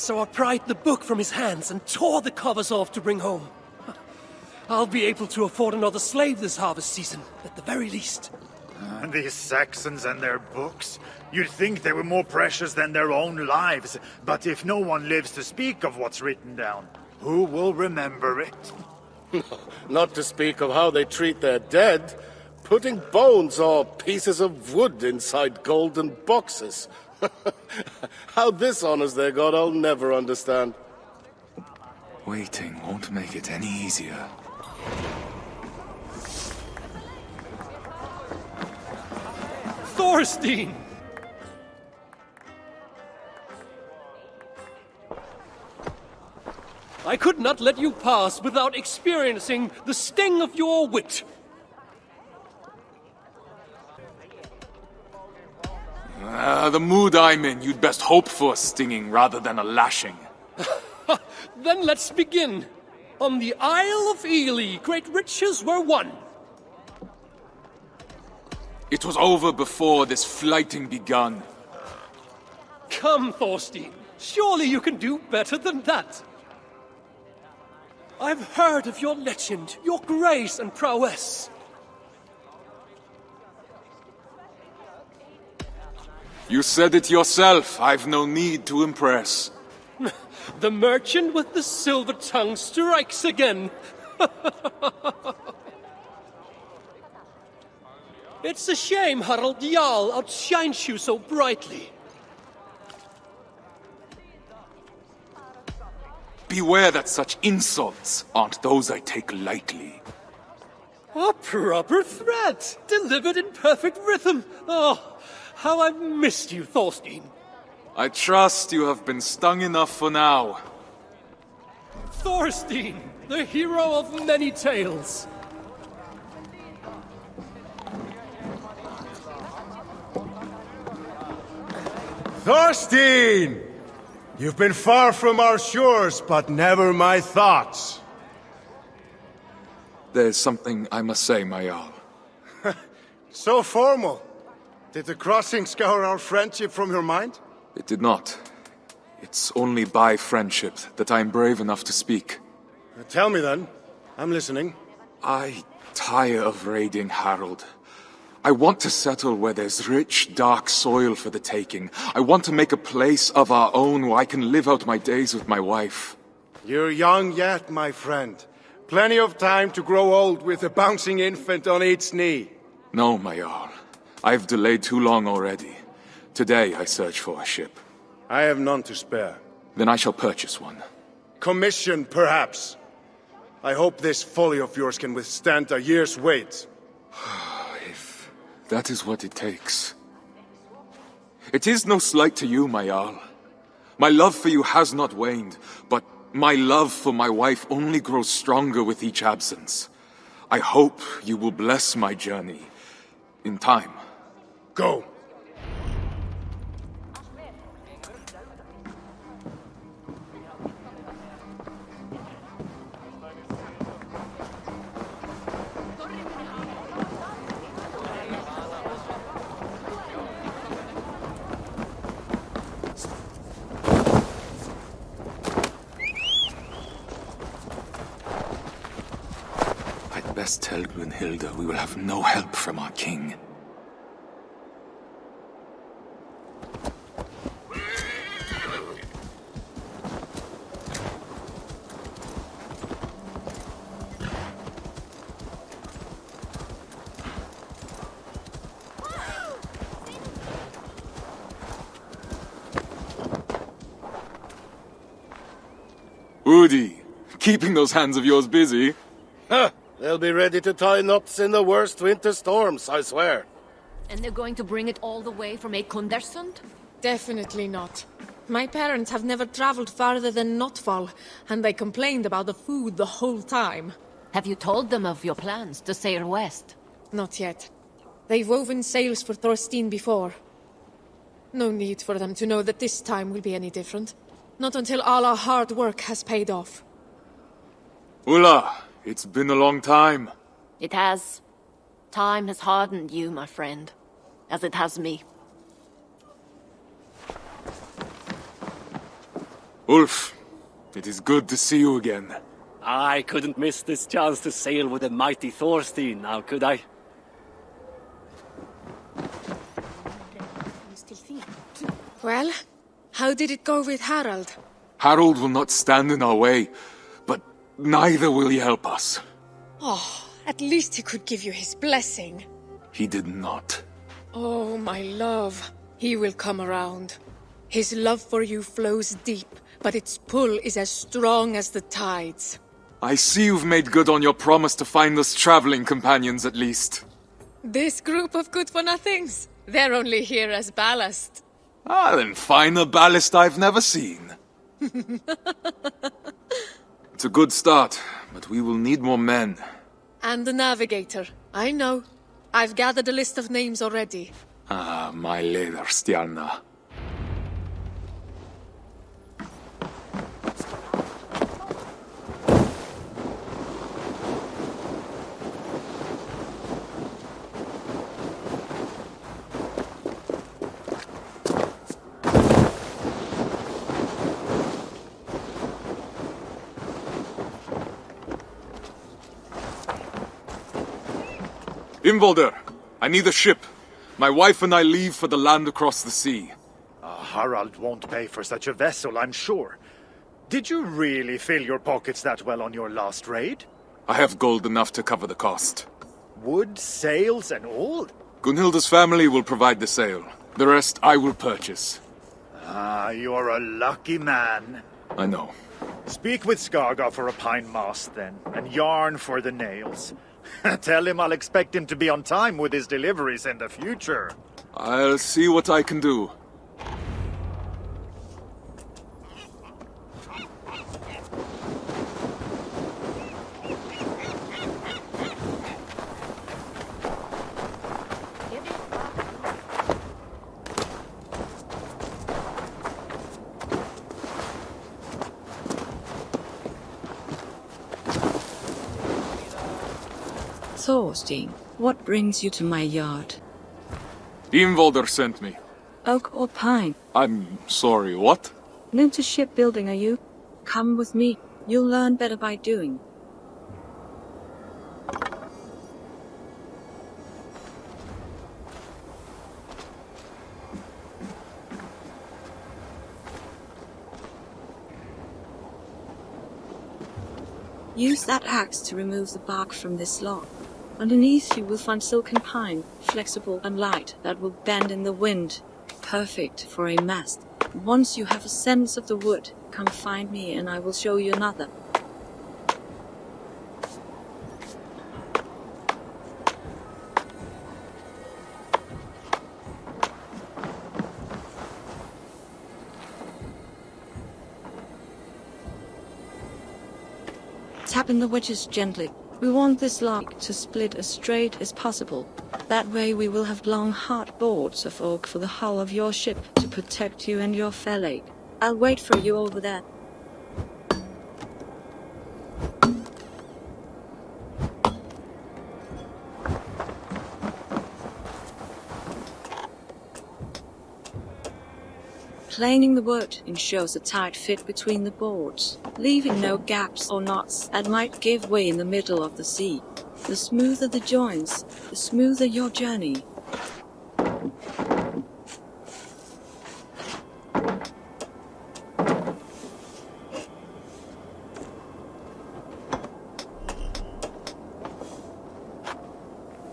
So I pried the book from his hands and tore the covers off to bring home. I'll be able to afford another slave this harvest season, at the very least. And these Saxons and their books. You'd think they were more precious than their own lives, but if no one lives to speak of what's written down, who will remember it? Not to speak of how they treat their dead, putting bones or pieces of wood inside golden boxes. How this honors their god, I'll never understand. Waiting won't make it any easier. Thorstein! I could not let you pass without experiencing the sting of your wit. The mood I'm in, you'd best hope for a stinging rather than a lashing. Then let's begin. On the Isle of Ely, great riches were won. It was over before this flighting begun. Come, Thorstein. Surely you can do better than that. I've heard of your legend, your grace and prowess. You said it yourself. I've no need to impress. The merchant with the silver tongue strikes again. It's a shame Harald Jarl outshines you so brightly. Beware that such insults aren't those I take lightly. A proper threat, delivered in perfect rhythm. Oh, how I've missed you, Thorstein. I trust you have been stung enough for now. Thorstein, the hero of many tales. Thorstein! You've been far from our shores, but never my thoughts. There's something I must say, my Jarl. So formal. Did the crossing scour our friendship from your mind? It did not. It's only by friendship that I'm brave enough to speak. Tell me then. I'm listening. I tire of raiding Harald. I want to settle where there's rich, dark soil for the taking. I want to make a place of our own where I can live out my days with my wife. You're young yet, my friend. Plenty of time to grow old with a bouncing infant on each knee. No, my Jarl. I've delayed too long already. Today I search for a ship. I have none to spare. Then I shall purchase one. Commission, perhaps. I hope this folly of yours can withstand a year's wait. If that is what it takes. It is no slight to you, my Jarl. My love for you has not waned, but my love for my wife only grows stronger with each absence. I hope you will bless my journey in time. Go. I'd best tell Brunhilde we will have no help from our king. Udi, keeping those hands of yours busy. Huh, they'll be ready to tie knots in the worst winter storms, I swear. And they're going to bring it all the way from Ekondersund? Definitely not. My parents have never traveled farther than Notval, and they complained about the food the whole time. Have you told them of your plans to sail west? Not yet. They've woven sails for Thorstein before. No need for them to know that this time will be any different. Not until all our hard work has paid off. Ulla, it's been a long time. It has. Time has hardened you, my friend, as it has me. Ulf, it is good to see you again. I couldn't miss this chance to sail with the mighty Thorstein, now could I? Well, how did it go with Harald? Harold will not stand in our way, but neither will he help us. Oh, at least he could give you his blessing. He did not. Oh, my love. He will come around. His love for you flows deep, but its pull is as strong as the tides. I see you've made good on your promise to find us traveling companions at least. This group of good-for-nothings, they're only here as ballast. Ah, then finer ballast I've never seen. It's a good start, but we will need more men. And the navigator, I know. I've gathered a list of names already. Ah, my Leatherstjarna. Involder, I need a ship. My wife and I leave for the land across the sea. Harald won't pay for such a vessel, I'm sure. Did you really fill your pockets that well on your last raid? I have gold enough to cover the cost. Wood, sails, and all? Gunhilda's family will provide the sail. The rest I will purchase. Ah, you're a lucky man. I know. Speak with Skaga for a pine mast, then, and yarn for the nails. Tell him I'll expect him to be on time with his deliveries in the future. I'll see what I can do. Thorstein, what brings you to my yard? Involder sent me. Oak or pine? I'm sorry, what? New to shipbuilding, are you? Come with me. You'll learn better by doing. Use that axe to remove the bark from this log. Underneath you will find silken pine, flexible and light, that will bend in the wind. Perfect for a mast. Once you have a sense of the wood, come find me and I will show you another. Tap in the wedges gently. We want this log to split as straight as possible. That way we will have long, hard boards of oak for the hull of your ship to protect you and your fellow. I'll wait for you over there. Planing the wood ensures a tight fit between the boards, leaving no gaps or knots that might give way in the middle of the sea. The smoother the joints, the smoother your journey.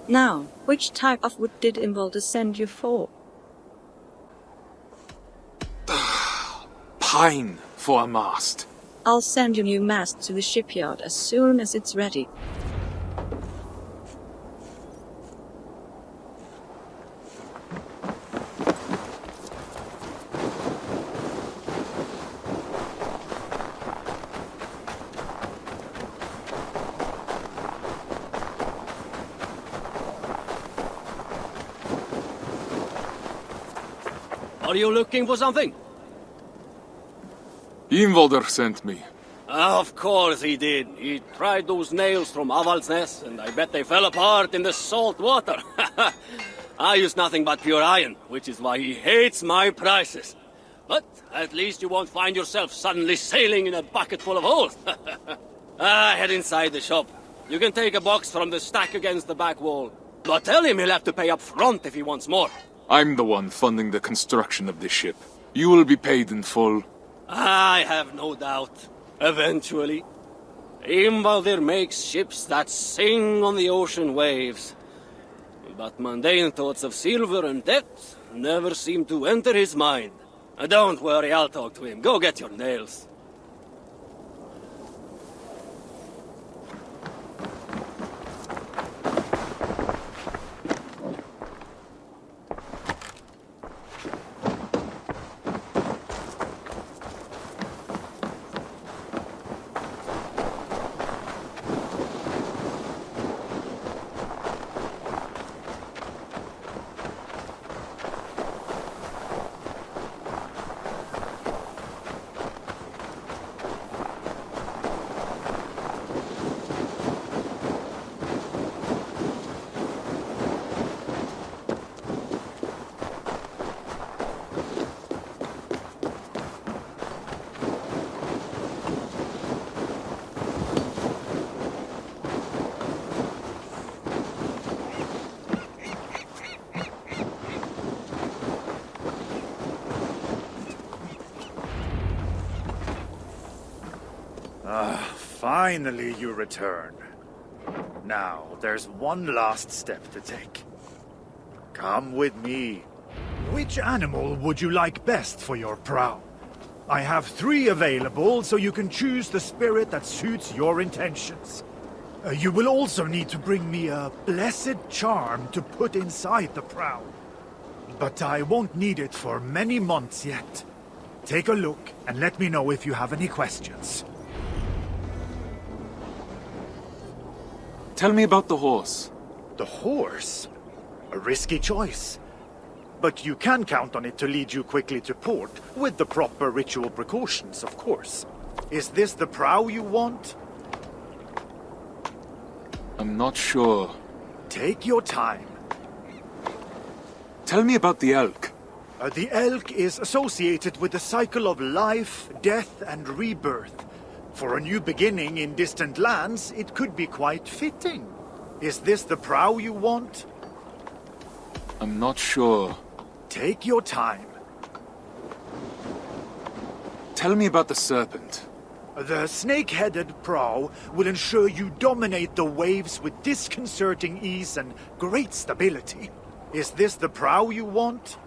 Now, which type of wood did Involder send you for? Pine for a mast. I'll send your new mast to the shipyard as soon as it's ready. Are you looking for something? Involder sent me. Of course he did. He tried those nails from Avaldsnes, and I bet they fell apart in the salt water. I use nothing but pure iron, which is why he hates my prices. But at least you won't find yourself suddenly sailing in a bucket full of holes. Head inside the shop. You can take a box from the stack against the back wall. But tell him he'll have to pay up front if he wants more. I'm the one funding the construction of this ship. You will be paid in full. I have no doubt. Eventually. Eivor makes ships that sing on the ocean waves. But mundane thoughts of silver and debt never seem to enter his mind. Don't worry, I'll talk to him. Go get your nails. Finally you return. Now, there's one last step to take. Come with me. Which animal would you like best for your prow? I have 3 available, so you can choose the spirit that suits your intentions. You will also need to bring me a blessed charm to put inside the prow. But I won't need it for many months yet. Take a look and let me know if you have any questions. Tell me about the horse. The horse? A risky choice. But you can count on it to lead you quickly to port, with the proper ritual precautions, of course. Is this the prow you want? I'm not sure. Take your time. Tell me about the elk. The elk is associated with the cycle of life, death, and rebirth. For a new beginning in distant lands, it could be quite fitting. Is this the prow you want? I'm not sure. Take your time. Tell me about the serpent. The snake-headed prow will ensure you dominate the waves with disconcerting ease and great stability. Is this the prow you want?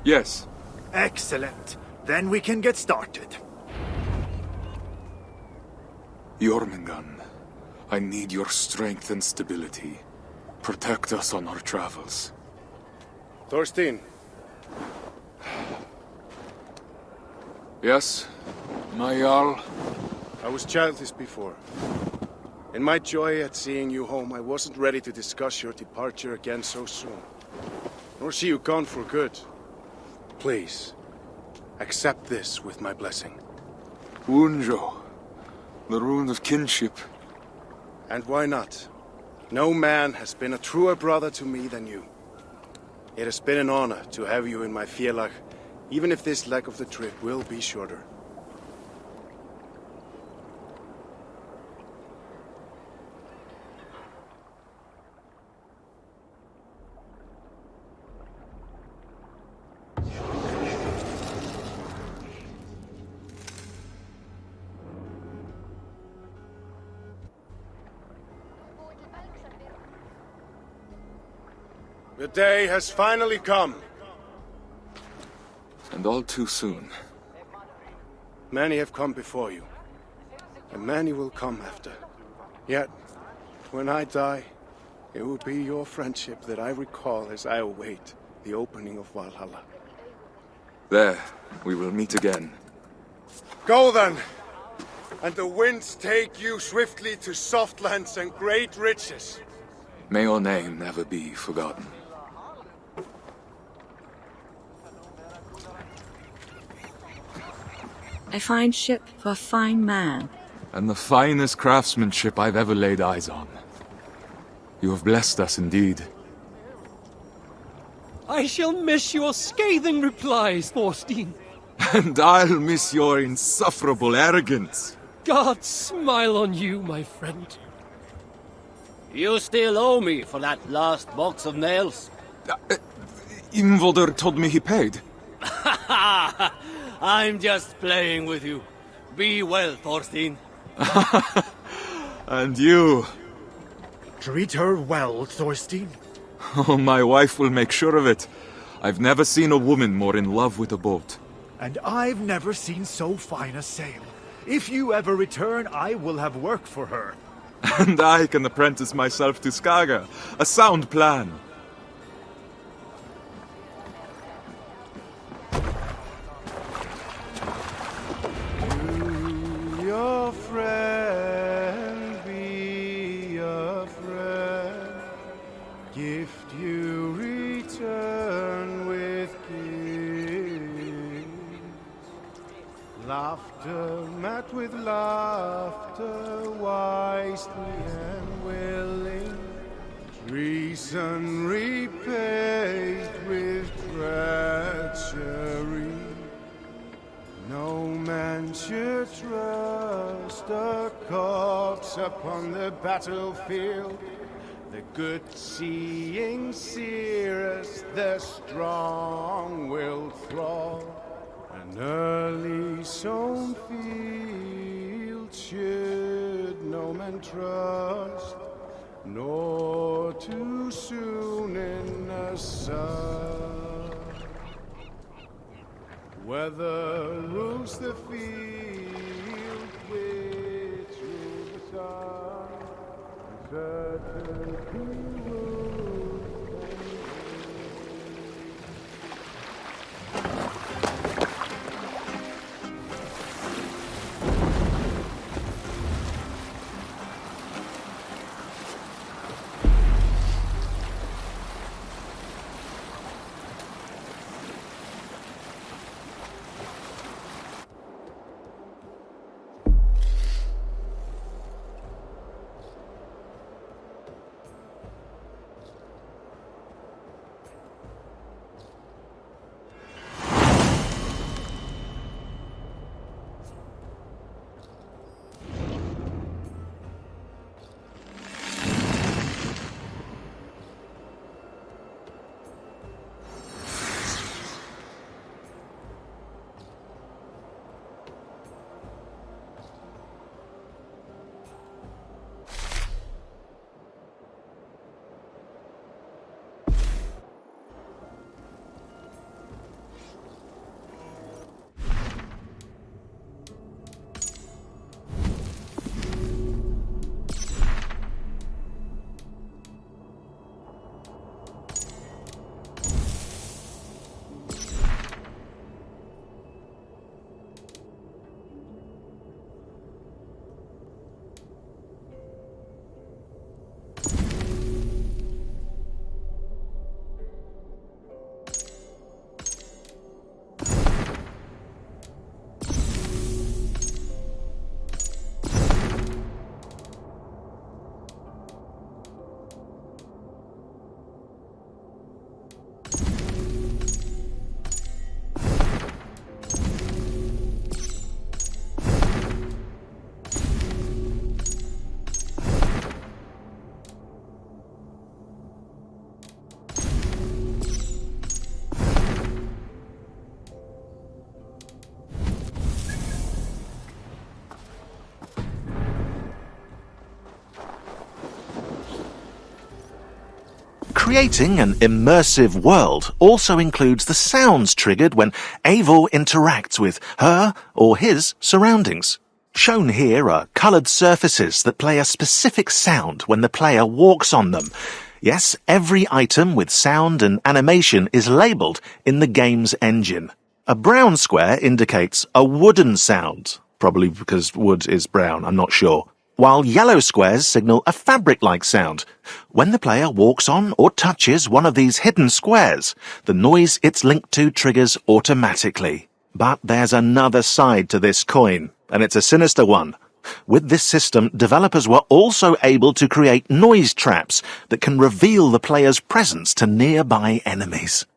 Yes. Excellent. Then we can get started. Jormungand, I need your strength and stability. Protect us on our travels. Thorstein. Yes, my Jarl. I was childish before. In my joy at seeing you home, I wasn't ready to discuss your departure again so soon. Nor see you gone for good. Please, accept this with my blessing. Unjo, the rune of kinship. And why not? No man has been a truer brother to me than you. It has been an honor to have you in my félag, even if this leg of the trip will be shorter. The day has finally come. And all too soon. Many have come before you, and many will come after. Yet, when I die, it will be your friendship that I recall as I await the opening of Valhalla. There, we will meet again. Go then, and the winds take you swiftly to soft lands and great riches. May your name never be forgotten. A fine ship for a fine man. And the finest craftsmanship I've ever laid eyes on. You have blessed us indeed. I shall miss your scathing replies, Thorstein. And I'll miss your insufferable arrogance. God smile on you, my friend. You still owe me for that last box of nails. Imvolder told me he paid. I'm just playing with you. Be well, Thorstein. And you. Treat her well, Thorstein. Oh, my wife will make sure of it. I've never seen a woman more in love with a boat. And I've never seen so fine a sail. If you ever return, I will have work for her. And I can apprentice myself to Skaga. A sound plan. Your friend be a friend. Gift you return with gifts. Laughter met with laughter, wisely and willing. Treason repaid with treachery. No man should trust a corpse upon the battlefield. The good seeing seeress, the strong will thrall. An early sown field should no man trust, nor too soon in the sun. Weather rules the field which rules the sun. Uncertainty rules Creating an immersive world also includes the sounds triggered when Eivor interacts with her or his surroundings. Shown here are coloured surfaces that play a specific sound when the player walks on them. Yes, every item with sound and animation is labelled in the game's engine. A brown square indicates a wooden sound, probably because wood is brown, I'm not sure, while yellow squares signal a fabric-like sound. When the player walks on or touches one of these hidden squares, the noise it's linked to triggers automatically. But there's another side to this coin, and it's a sinister one. With this system, developers were also able to create noise traps that can reveal the player's presence to nearby enemies.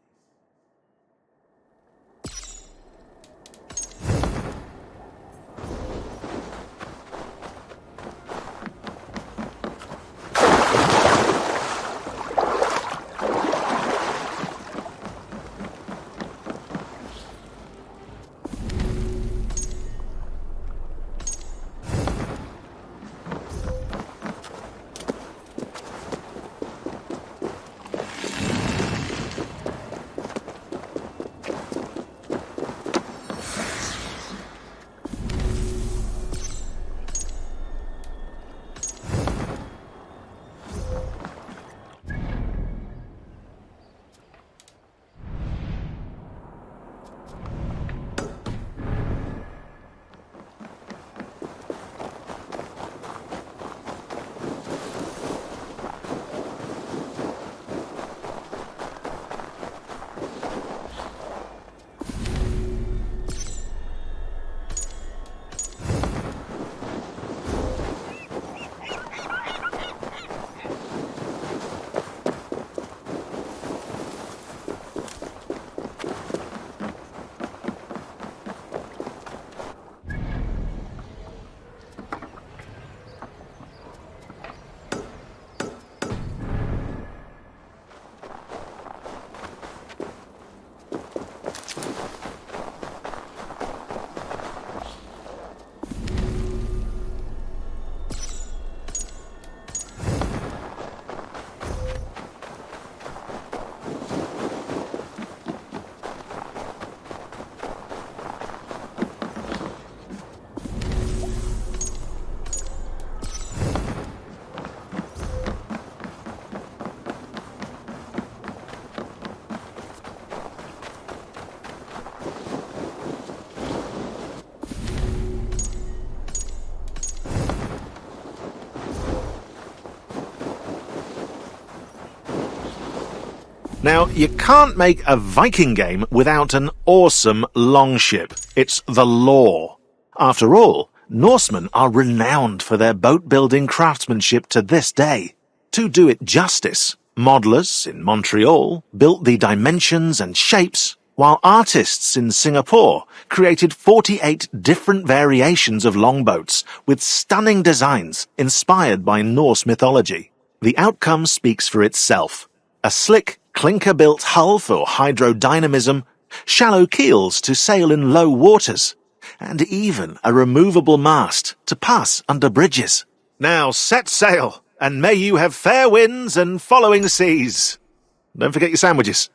Now, you can't make a Viking game without an awesome longship. It's the law. After all, Norsemen are renowned for their boat-building craftsmanship to this day. To do it justice, modelers in Montreal built the dimensions and shapes, while artists in Singapore created 48 different variations of longboats with stunning designs inspired by Norse mythology. The outcome speaks for itself. A slick, clinker-built hull for hydrodynamism, shallow keels to sail in low waters, and even a removable mast to pass under bridges. Now set sail, and may you have fair winds and following seas. Don't forget your sandwiches.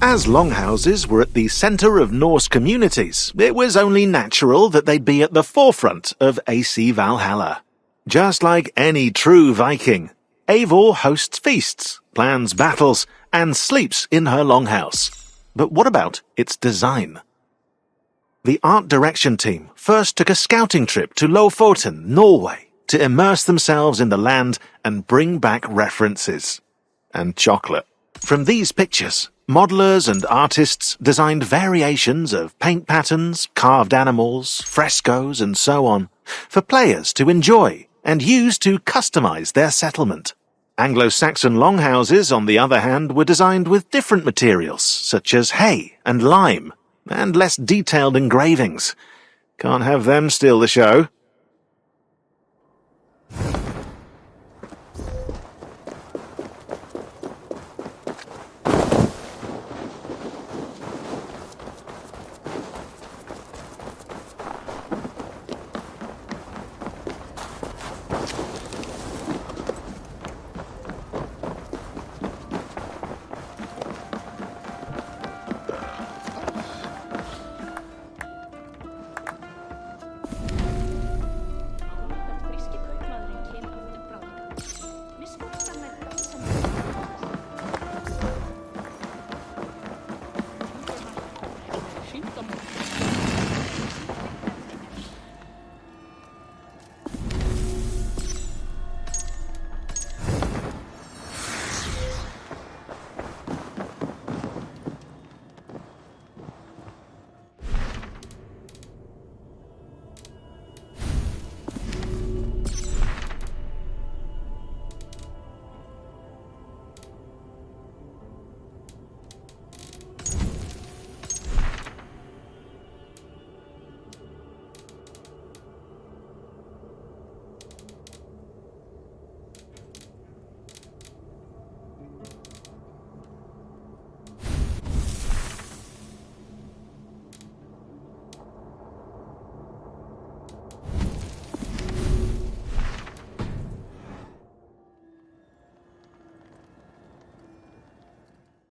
As longhouses were at the centre of Norse communities, it was only natural that they'd be at the forefront of sCreedValhalla. Just like any true Viking, Eivor hosts feasts, plans battles, and sleeps in her longhouse. But what about its design? The art direction team first took a scouting trip to Lofoten, Norway, to immerse themselves in the land and bring back references. And chocolate. From these pictures, modelers and artists designed variations of paint patterns, carved animals, frescoes, and so on, for players to enjoy and use to customize their settlement. Anglo-Saxon longhouses, on the other hand, were designed with different materials, such as hay and lime, and less detailed engravings. Can't have them steal the show.